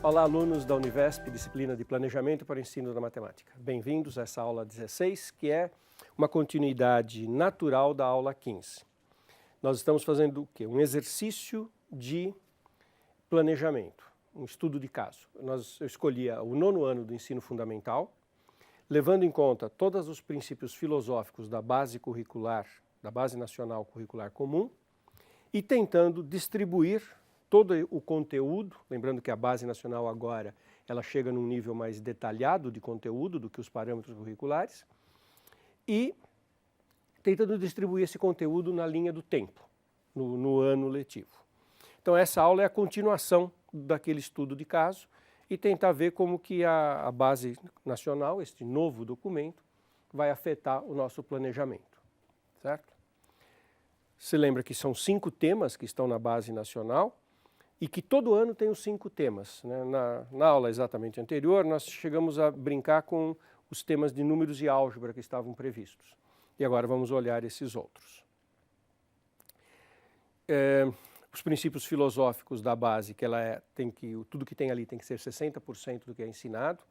Olá, alunos da Univesp, disciplina de Planejamento para o Ensino da Matemática. Bem-vindos a essa aula 16, que é uma continuidade natural da aula 15. Nós estamos fazendo o quê? Um exercício de planejamento, um estudo de caso. Eu escolhi o 9º ano do ensino fundamental, levando em conta todos os princípios filosóficos da base curricular, da base nacional curricular comum, e tentando distribuir todo o conteúdo, lembrando que a base nacional agora ela chega num nível mais detalhado de conteúdo do que os parâmetros curriculares, e tentando distribuir esse conteúdo na linha do tempo, no ano letivo. Então essa aula é a continuação daquele estudo de caso e tentar ver como que a base nacional, este novo documento, vai afetar o nosso planejamento, certo? Se lembra que são 5 temas que estão na base nacional, e que todo ano tem os 5 temas, né? Na aula exatamente anterior, nós chegamos a brincar com os temas de números e álgebra que estavam previstos. E agora vamos olhar esses outros. Os princípios filosóficos da base, que tudo que tem ali tem que ser 60% do que é ensinado,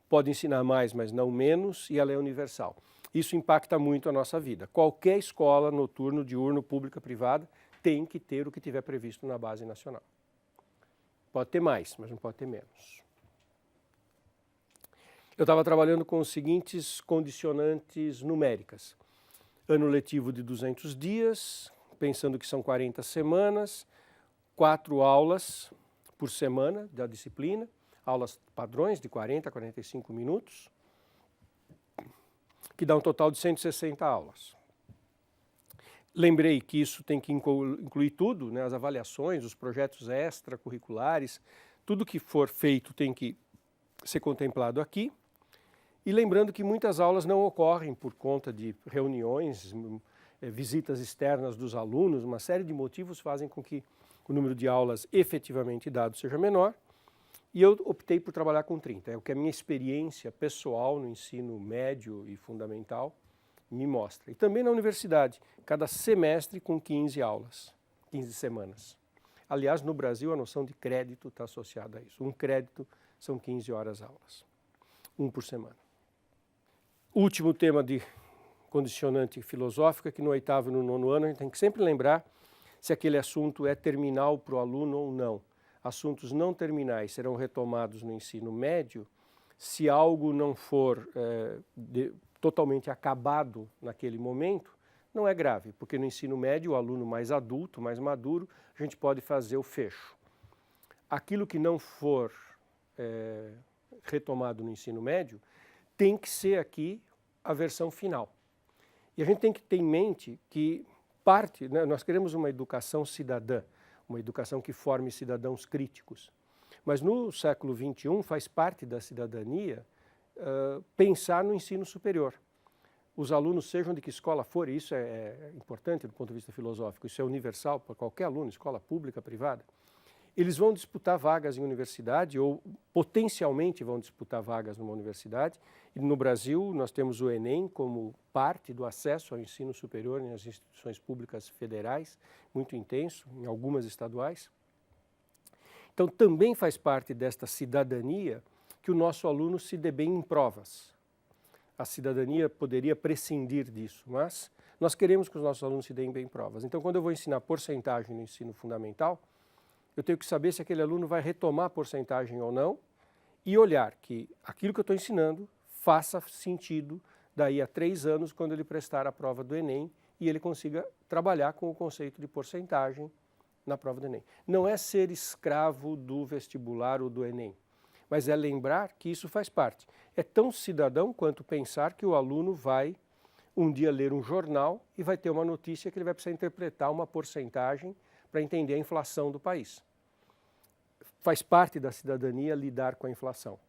pode ensinar mais, mas não menos, e ela é universal. Isso impacta muito a nossa vida. Qualquer escola, noturno, diurno, pública, privada, tem que ter o que tiver previsto na base nacional. Pode ter mais, mas não pode ter menos. Eu estava trabalhando com os seguintes condicionantes numéricas. Ano letivo de 200 dias, pensando que são 40 semanas, 4 aulas por semana da disciplina, aulas padrões de 40 a 45 minutos, que dá um total de 160 aulas. Lembrei que isso tem que incluir tudo, né, as avaliações, os projetos extracurriculares, tudo que for feito tem que ser contemplado aqui. E lembrando que muitas aulas não ocorrem por conta de reuniões, visitas externas dos alunos, uma série de motivos fazem com que o número de aulas efetivamente dado seja menor. E eu optei por trabalhar com 30, é o que a minha experiência pessoal no ensino médio e fundamental me mostra. E também na universidade, cada semestre com 15 aulas, 15 semanas. Aliás, no Brasil a noção de crédito está associada a isso. Um crédito são 15 horas aulas, 1 por semana. Último tema de condicionante filosófico é que no 8º e no 9º ano a gente tem que sempre lembrar se aquele assunto é terminal para o aluno ou não. Assuntos não terminais serão retomados no ensino médio se algo não for totalmente acabado naquele momento, não é grave, porque no ensino médio, o aluno mais adulto, mais maduro, a gente pode fazer o fecho. Aquilo que não for retomado no ensino médio, tem que ser aqui a versão final. E a gente tem que ter em mente que nós queremos uma educação cidadã, uma educação que forme cidadãos críticos. Mas no século XXI faz parte da cidadania pensar no ensino superior. Os alunos, sejam de que escola for, e isso é importante do ponto de vista filosófico, isso é universal para qualquer aluno, escola pública, privada, eles vão disputar vagas em universidade ou potencialmente vão disputar vagas numa universidade. E no Brasil nós temos o Enem como parte do acesso ao ensino superior nas instituições públicas federais, muito intenso, em algumas estaduais. Então também faz parte desta cidadania que o nosso aluno se dê bem em provas. A cidadania poderia prescindir disso, mas nós queremos que os nossos alunos se deem bem em provas. Então quando eu vou ensinar porcentagem no ensino fundamental, eu tenho que saber se aquele aluno vai retomar a porcentagem ou não e olhar que aquilo que eu estou ensinando faça sentido daí a 3 anos quando ele prestar a prova do Enem e ele consiga trabalhar com o conceito de porcentagem na prova do Enem. Não é ser escravo do vestibular ou do Enem, mas é lembrar que isso faz parte. É tão cidadão quanto pensar que o aluno vai um dia ler um jornal e vai ter uma notícia que ele vai precisar interpretar uma porcentagem para entender a inflação do país. Faz parte da cidadania lidar com a inflação.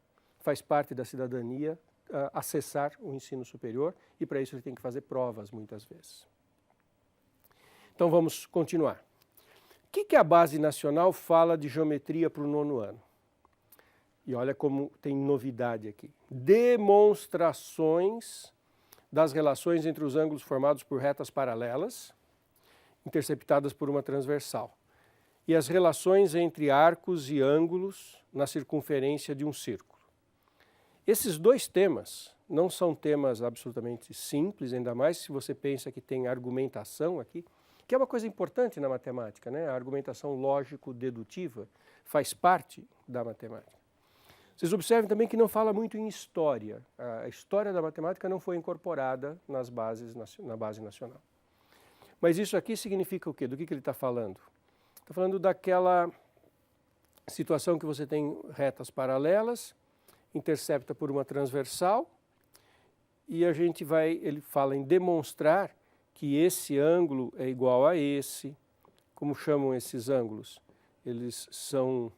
Faz parte da cidadania acessar o ensino superior e para isso ele tem que fazer provas muitas vezes. Então vamos continuar. O que a base nacional fala de geometria para o 9º ano? E olha como tem novidade aqui. Demonstrações das relações entre os ângulos formados por retas paralelas interceptadas por uma transversal. e as relações entre arcos e ângulos na circunferência de um círculo. Esses dois temas não são temas absolutamente simples, ainda mais se você pensa que tem argumentação aqui, que é uma coisa importante na matemática, né? A argumentação lógico-dedutiva faz parte da matemática. Vocês observem também que não fala muito em história. A história da matemática não foi incorporada na base nacional. Mas isso aqui significa o quê? Do que ele está falando? Está falando daquela situação que você tem retas paralelas, intercepta por uma transversal, e ele fala em demonstrar que esse ângulo é igual a esse. Como chamam esses ângulos? Eles são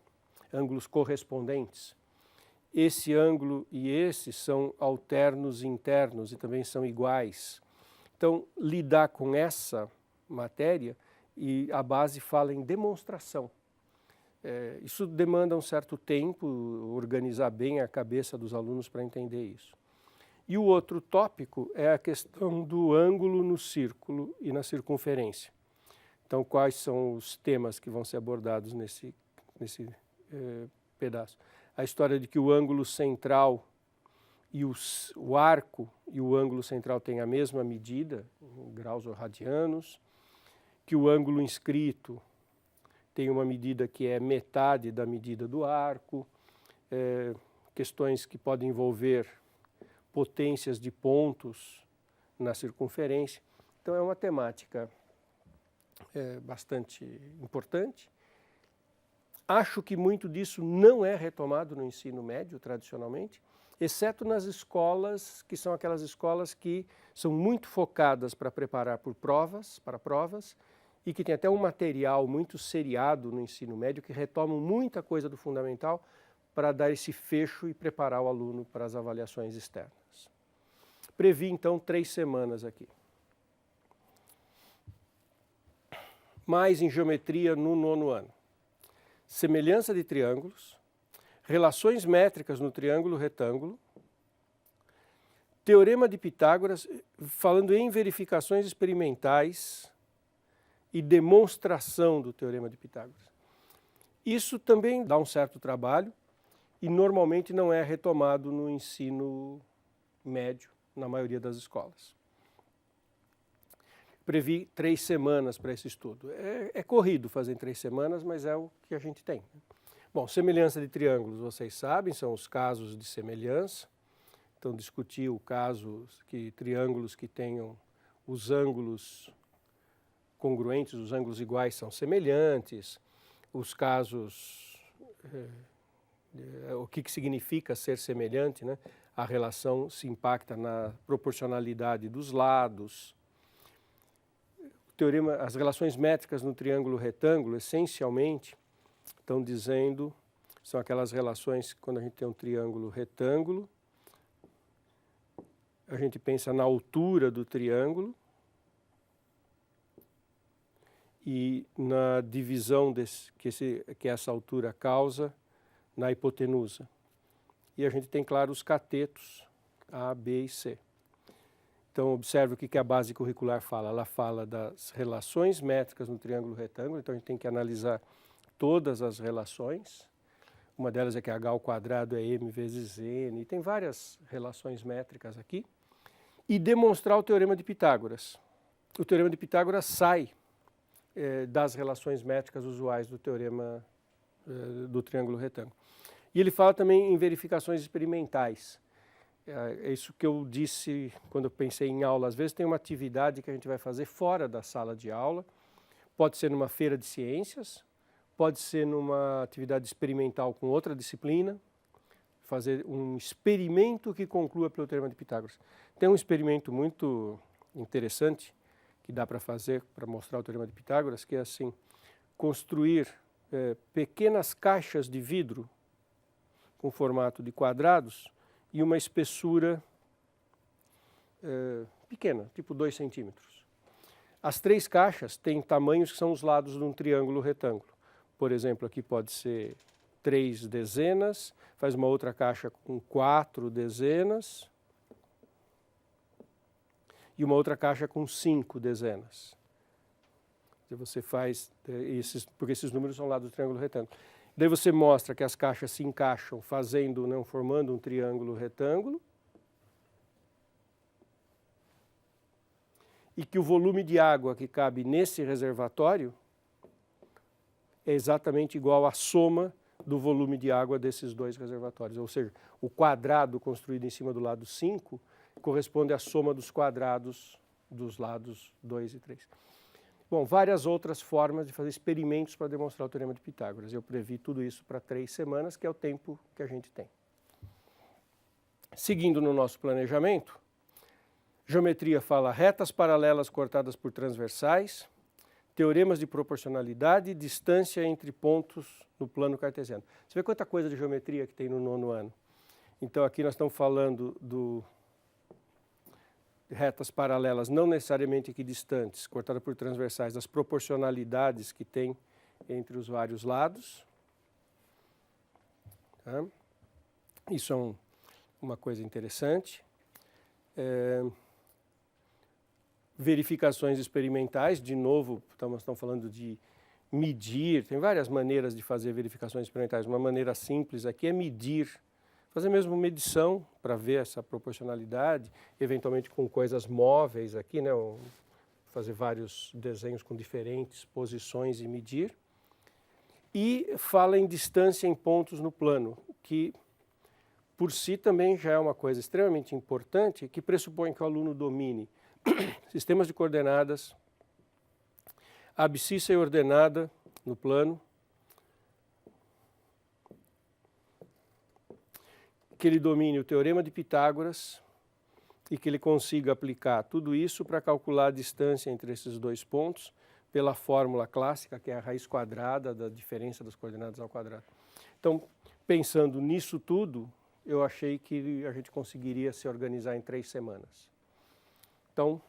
ângulos correspondentes. Esse ângulo e esse são alternos internos e também são iguais. Então, lidar com essa matéria, e a base fala em demonstração. Isso demanda um certo tempo, organizar bem a cabeça dos alunos para entender isso. E o outro tópico é a questão do ângulo no círculo e na circunferência. Então, quais são os temas que vão ser abordados nesse pedaço? A história de que o ângulo central e o arco e o ângulo central têm a mesma medida, em graus ou radianos, que o ângulo inscrito tem uma medida que é metade da medida do arco, questões que podem envolver potências de pontos na circunferência. Então é uma temática bastante importante. Acho que muito disso não é retomado no ensino médio, tradicionalmente, exceto nas escolas, que são aquelas escolas que são muito focadas para preparar para provas, e que tem até um material muito seriado no ensino médio, que retomam muita coisa do fundamental para dar esse fecho e preparar o aluno para as avaliações externas. Previ, então, 3 semanas aqui. Mais em geometria no 9º ano. Semelhança de triângulos, relações métricas no triângulo retângulo, teorema de Pitágoras, falando em verificações experimentais e demonstração do teorema de Pitágoras. Isso também dá um certo trabalho e normalmente não é retomado no ensino médio, na maioria das escolas. Previ 3 semanas para esse estudo. É corrido fazer em 3 semanas, mas é o que a gente tem. Bom, semelhança de triângulos, vocês sabem, são os casos de semelhança. Então, discutir o caso que triângulos que tenham os ângulos congruentes, os ângulos iguais são semelhantes, os casos, o que significa ser semelhante, né? A relação se impacta na proporcionalidade dos lados. As relações métricas no triângulo retângulo, essencialmente, estão dizendo, são aquelas relações, quando a gente tem um triângulo retângulo, a gente pensa na altura do triângulo, e na divisão que essa altura causa na hipotenusa. E a gente tem, claro, os catetos A, B e C. Então, observe o que a base curricular fala. Ela fala das relações métricas no triângulo retângulo, então a gente tem que analisar todas as relações. Uma delas é que H ao quadrado é M vezes N, e tem várias relações métricas aqui. E demonstrar o teorema de Pitágoras. O teorema de Pitágoras sai das relações métricas usuais do teorema do triângulo retângulo. E ele fala também em verificações experimentais. É isso que eu disse quando eu pensei em aula. Às vezes tem uma atividade que a gente vai fazer fora da sala de aula. Pode ser numa feira de ciências, pode ser numa atividade experimental com outra disciplina, fazer um experimento que conclua pelo teorema de Pitágoras. Tem um experimento muito interessante que dá para fazer para mostrar o teorema de Pitágoras, que é assim, construir pequenas caixas de vidro com formato de quadrados e uma espessura pequena, tipo 2 centímetros. As 3 caixas têm tamanhos que são os lados de um triângulo retângulo. Por exemplo, aqui pode ser 3 dezenas, faz uma outra caixa com 4 dezenas e uma outra caixa com 5 dezenas. Você faz porque esses números são lá do triângulo retângulo. Daí você mostra que as caixas se encaixam fazendo, né, formando um triângulo retângulo. E que o volume de água que cabe nesse reservatório é exatamente igual à soma do volume de água desses dois reservatórios. Ou seja, o quadrado construído em cima do lado 5 corresponde à soma dos quadrados dos lados 2 e 3. Bom, várias outras formas de fazer experimentos para demonstrar o teorema de Pitágoras. Eu previ tudo isso para 3 semanas, que é o tempo que a gente tem. Seguindo no nosso planejamento, geometria fala retas paralelas cortadas por transversais, teoremas de proporcionalidade e distância entre pontos no plano cartesiano. Você vê quanta coisa de geometria que tem no 9º ano. Então aqui nós estamos falando de retas paralelas, não necessariamente equidistantes, cortadas por transversais, das proporcionalidades que tem entre os vários lados. Tá? Isso é uma coisa interessante. Verificações experimentais, de novo, estamos falando de medir, tem várias maneiras de fazer verificações experimentais. Uma maneira simples aqui é medir, fazer mesmo medição para ver essa proporcionalidade, eventualmente com coisas móveis aqui, né? Fazer vários desenhos com diferentes posições e medir. E fala em distância em pontos no plano, que por si também já é uma coisa extremamente importante, que pressupõe que o aluno domine sistemas de coordenadas, abscissa e ordenada no plano, que ele domine o teorema de Pitágoras e que ele consiga aplicar tudo isso para calcular a distância entre esses dois pontos pela fórmula clássica, que é a raiz quadrada da diferença das coordenadas ao quadrado. Então, pensando nisso tudo, eu achei que a gente conseguiria se organizar em 3 semanas. Então,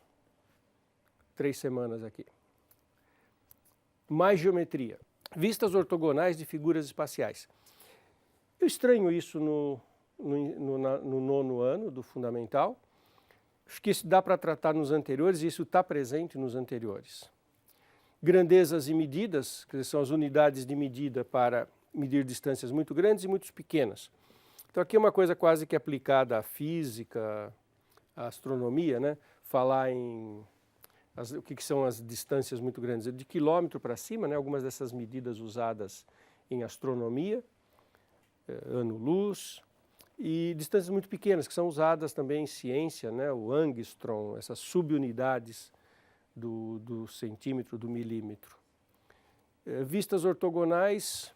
3 semanas aqui. Mais geometria. Vistas ortogonais de figuras espaciais. Eu estranho isso no 9º ano do Fundamental. Acho que isso dá para tratar nos anteriores e isso está presente nos anteriores. Grandezas e medidas, que são as unidades de medida para medir distâncias muito grandes e muito pequenas. Então aqui é uma coisa quase que aplicada à física, à astronomia, né? Falar em o que são as distâncias muito grandes, de quilômetro para cima, né? Algumas dessas medidas usadas em astronomia, ano-luz, e distâncias muito pequenas, que são usadas também em ciência, né? O angstrom, essas subunidades do centímetro, do milímetro. Vistas ortogonais,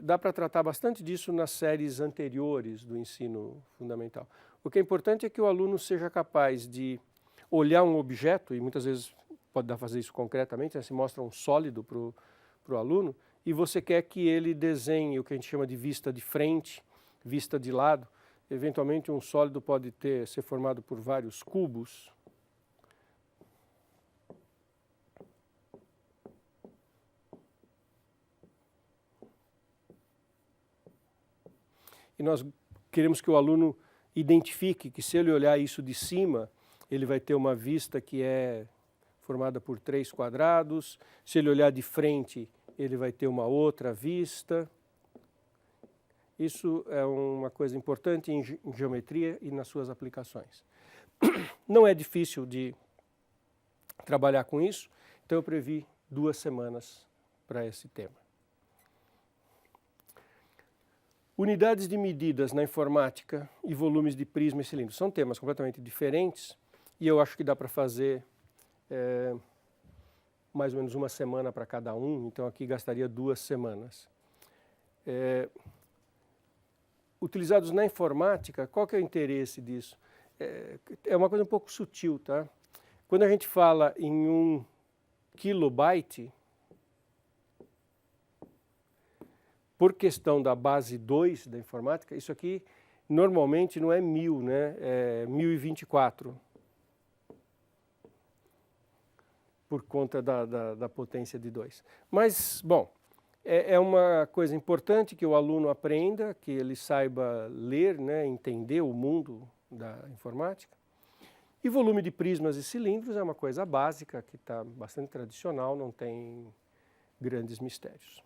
dá para tratar bastante disso nas séries anteriores do ensino fundamental. O que é importante é que o aluno seja capaz de olhar um objeto, e muitas vezes pode dar para fazer isso concretamente, né? Se mostra um sólido para o aluno, e você quer que ele desenhe o que a gente chama de vista de frente, vista de lado. Eventualmente um sólido pode ser formado por vários cubos. E nós queremos que o aluno identifique que se ele olhar isso de cima, ele vai ter uma vista que é formada por 3 quadrados. Se ele olhar de frente, ele vai ter uma outra vista. Isso é uma coisa importante em geometria e nas suas aplicações. Não é difícil de trabalhar com isso, então eu previ 2 semanas para esse tema. Unidades de medidas na informática e volumes de prisma e cilindro. São temas completamente diferentes e eu acho que dá para fazer mais ou menos 1 semana para cada um, então aqui gastaria 2 semanas. Utilizados na informática, qual que é o interesse disso? É uma coisa um pouco sutil, tá? Quando a gente fala em 1 kilobyte, por questão da base 2 da informática, isso aqui normalmente não é 1000, né? É 1024. Por conta da potência de 2. Mas, bom, é uma coisa importante que o aluno aprenda, que ele saiba ler, né? Entender o mundo da informática. E volume de prismas e cilindros é uma coisa básica, que está bastante tradicional, não tem grandes mistérios.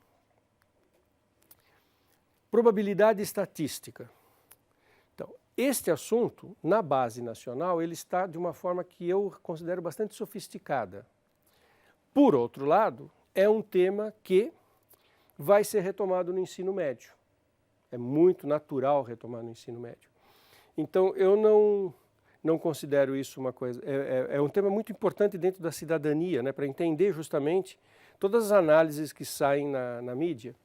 Probabilidade estatística. Então, este assunto, na base nacional, ele está de uma forma que eu considero bastante sofisticada. Por outro lado, é um tema que vai ser retomado no ensino médio. É muito natural retomar no ensino médio. Então, eu não considero isso uma coisa... É um tema muito importante dentro da cidadania, né, para entender justamente todas as análises que saem na mídia,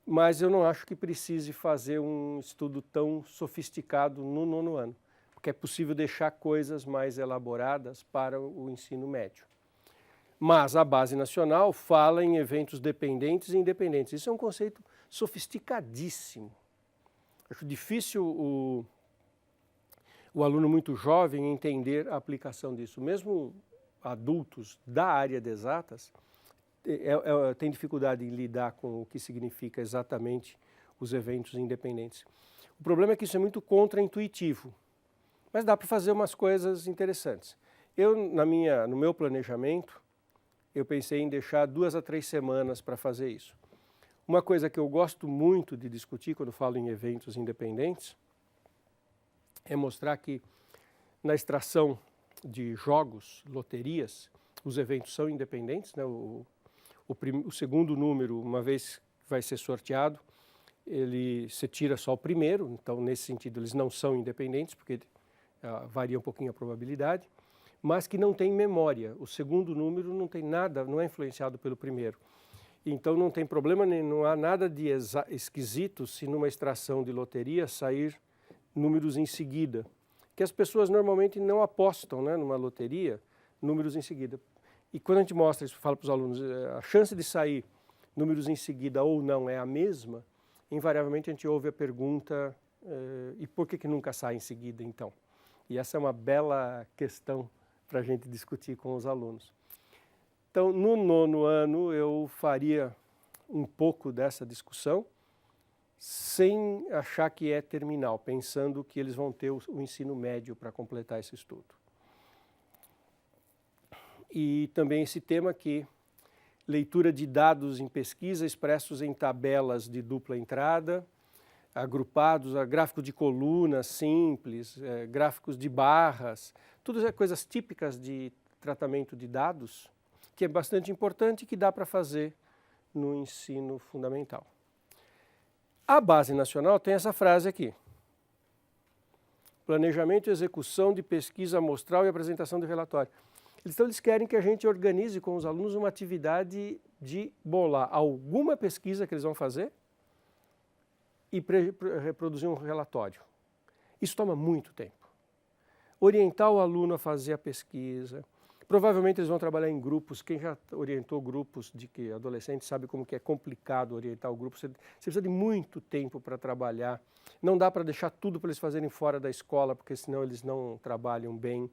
mas eu não acho que precise fazer um estudo tão sofisticado no 9º ano, porque é possível deixar coisas mais elaboradas para o ensino médio. Mas a base nacional fala em eventos dependentes e independentes. Isso é um conceito sofisticadíssimo. Acho difícil o aluno muito jovem entender a aplicação disso. Mesmo adultos da área de exatas têm dificuldade em lidar com o que significa exatamente os eventos independentes. O problema é que isso é muito contraintuitivo, mas dá para fazer umas coisas interessantes. No meu planejamento, eu pensei em deixar 2 a 3 semanas para fazer isso. Uma coisa que eu gosto muito de discutir quando falo em eventos independentes é mostrar que na extração de jogos, loterias, os eventos são independentes, né? O segundo número, uma vez que vai ser sorteado, você tira só o primeiro, então nesse sentido eles não são independentes, porque varia um pouquinho a probabilidade, mas que não tem memória. O segundo número não tem nada, não é influenciado pelo primeiro. Então não tem problema, não há nada de esquisito se numa extração de loteria sair números em seguida, que as pessoas normalmente não apostam, né, numa loteria, números em seguida. E quando a gente mostra isso, fala para os alunos, a chance de sair números em seguida ou não é a mesma, invariavelmente a gente ouve a pergunta, e por que nunca sai em seguida então? E essa é uma bela questão para a gente discutir com os alunos. Então, no 9º ano, eu faria um pouco dessa discussão, sem achar que é terminal, pensando que eles vão ter o ensino médio para completar esse estudo. E também esse tema aqui, leitura de dados em pesquisa expressos em tabelas de dupla entrada, agrupados a gráfico de colunas simples, gráficos de barras, todas as coisas típicas de tratamento de dados, que é bastante importante e que dá para fazer no ensino fundamental. A Base Nacional tem essa frase aqui: planejamento e execução de pesquisa amostral e apresentação de relatório. Eles querem que a gente organize com os alunos uma atividade de bolar alguma pesquisa que eles vão fazer e reproduzir um relatório. Isso toma muito tempo. Orientar o aluno a fazer a pesquisa. Provavelmente eles vão trabalhar em grupos. Quem já orientou grupos de que adolescentes sabe como que é complicado orientar o grupo. Você precisa de muito tempo para trabalhar. Não dá para deixar tudo para eles fazerem fora da escola, porque senão eles não trabalham bem.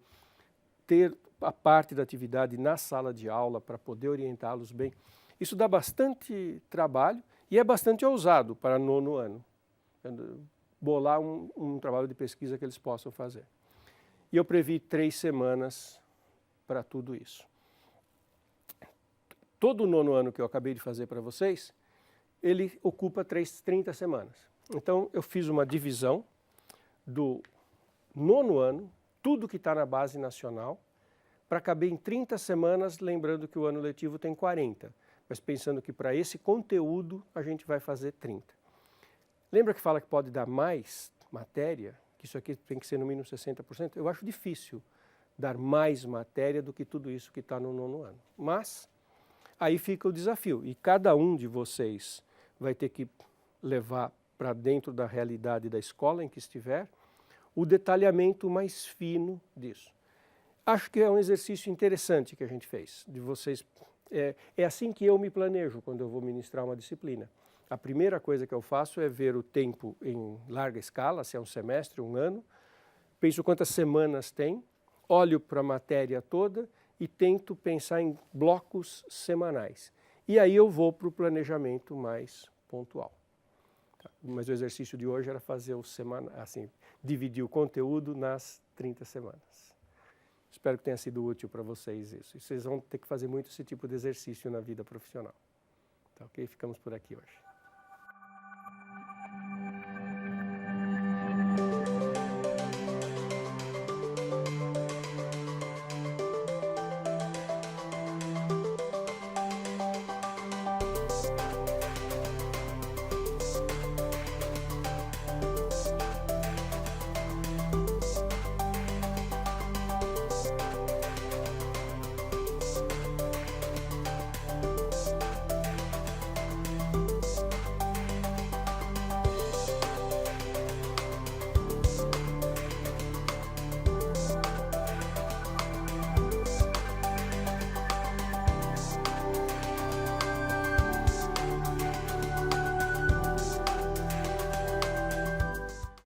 Ter a parte da atividade na sala de aula para poder orientá-los bem. Isso dá bastante trabalho e é bastante ousado para 9º ano. Bolar um trabalho de pesquisa que eles possam fazer. E eu previ 3 semanas para tudo isso. Todo o 9º ano que eu acabei de fazer para vocês, ele ocupa 30 semanas. Então eu fiz uma divisão do 9º ano, tudo que está na base nacional, para caber em 30 semanas, lembrando que o ano letivo tem 40, mas pensando que para esse conteúdo a gente vai fazer 30. Lembra que fala que pode dar mais matéria, que isso aqui tem que ser no mínimo 60%? Eu acho difícil dar mais matéria do que tudo isso que está no 9º ano. Mas aí fica o desafio, e cada um de vocês vai ter que levar para dentro da realidade da escola em que estiver o detalhamento mais fino disso. Acho que é um exercício interessante que a gente fez, de vocês. É assim que eu me planejo quando eu vou ministrar uma disciplina. A primeira coisa que eu faço é ver o tempo em larga escala, se é um semestre, um ano, penso quantas semanas tem, olho para a matéria toda e tento pensar em blocos semanais. E aí eu vou para o planejamento mais pontual. Tá? Mas o exercício de hoje era fazer dividir o conteúdo nas 30 semanas. Espero que tenha sido útil para vocês isso. E vocês vão ter que fazer muito esse tipo de exercício na vida profissional. Tá ok? Ficamos por aqui hoje.